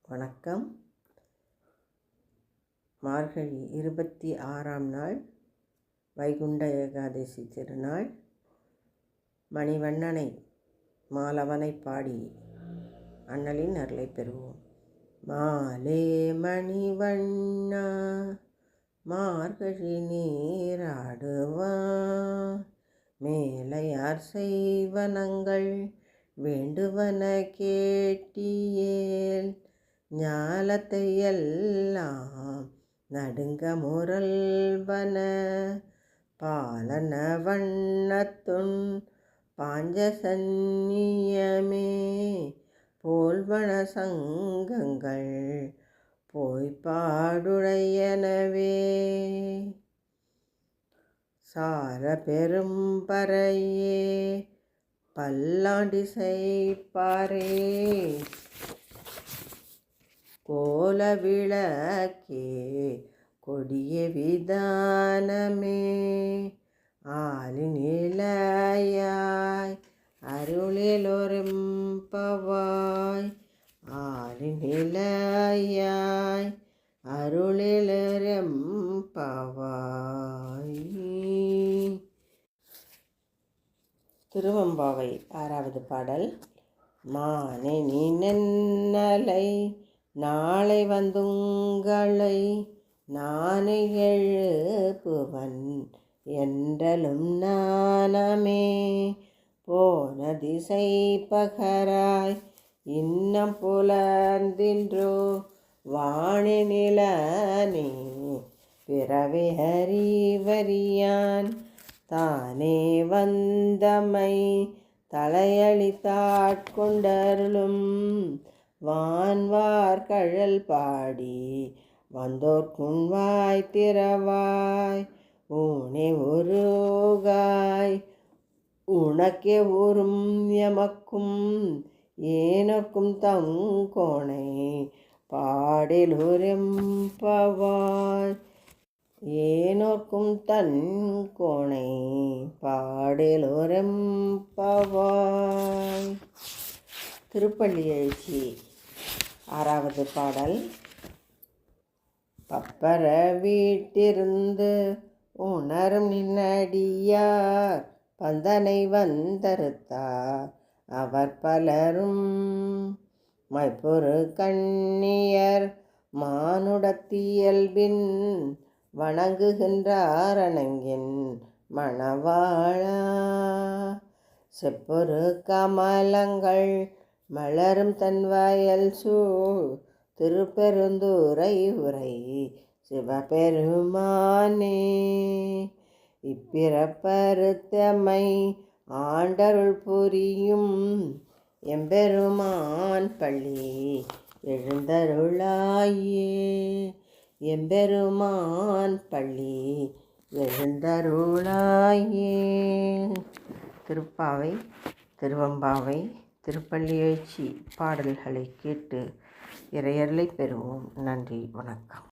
வணக்கம். மார்கழி 26ஆம் நாள் வைகுண்ட ஏகாதசி திருநாள். மணிவண்ணனை மாலவனை பாடி அண்ணலின் அருளை பெறுவோம். மாலே மணிவண்ணா மார்கழி நீராடுவான், மேலையார் செய்வனங்கள் வேண்டுவன கேட்டியேல், ஞாலத்தை எல்லாம் நடுங்க முரல்வன பாலன வண்ணத்துன் பாஞ்சசன்னியமே, போல்வன சங்கங்கள் போய்ப்பாடுடையனவே, சார பெரும்பறையே பல்லாண்டிசைப்பாரே, கோல விளக்கே கொடிய விதானமே, ஆலிநிலையாய் அருளிலொரும்பவாய், ஆலிநிலையாய் அருளிலொரும்பவாய். திருவெம்பாவை 6வது பாடல். மானே நீ நென்னலை நாளை வந்துங்களை நானே எழுப்புவன் என்றலும் நாணமே, போன திசை பகராய் இன்னம் புலர்ந்தின்றோ வாணி நிலனே, பிறவே அறிவறியான் தானே வந்தமை தலையளித்தாட்கொண்டருளும், வான்வார் கழல் பாடி வந்தோர்க்குன் வாய் திறவாய், ஊனே உருகாய் உனக்கே ஊரும் எமக்கும் ஏனோர்க்கும் தங்கோணை பாடிலுரெம்பவாய், ஏனோர்க்கும் தன் கோணை பாடிலுரெம்பவாய். திருப்பள்ளி எழுச்சி 6வது பாடல். பப்பர வீட்டிருந்து உணரும் நின்னடியார் பந்தனை வந்தறுத்தார் அவர் பலரும், மைப்பொரு கண்ணியர் மானுடத்தியல்பின் வணங்குகின்றார் அணங்கின் மணவாளா, செப்பொரு கமலங்கள் மலரும் தன் வயல் சூழ் திருப்பெருந்துறை உரை சிவபெருமானே, இப்பிறப்பறுத்தமை ஆண்டருள் புரியும் எம்பெருமான் பள்ளி எழுந்தருளாயே, எம்பெருமான் பள்ளி எழுந்தருளாயே. திருப்பாவை, திருவெம்பாவை, திருப்பள்ளி எழுச்சி பாடல்களை கேட்டு இறையருளை பெறுவோம். நன்றி, வணக்கம்.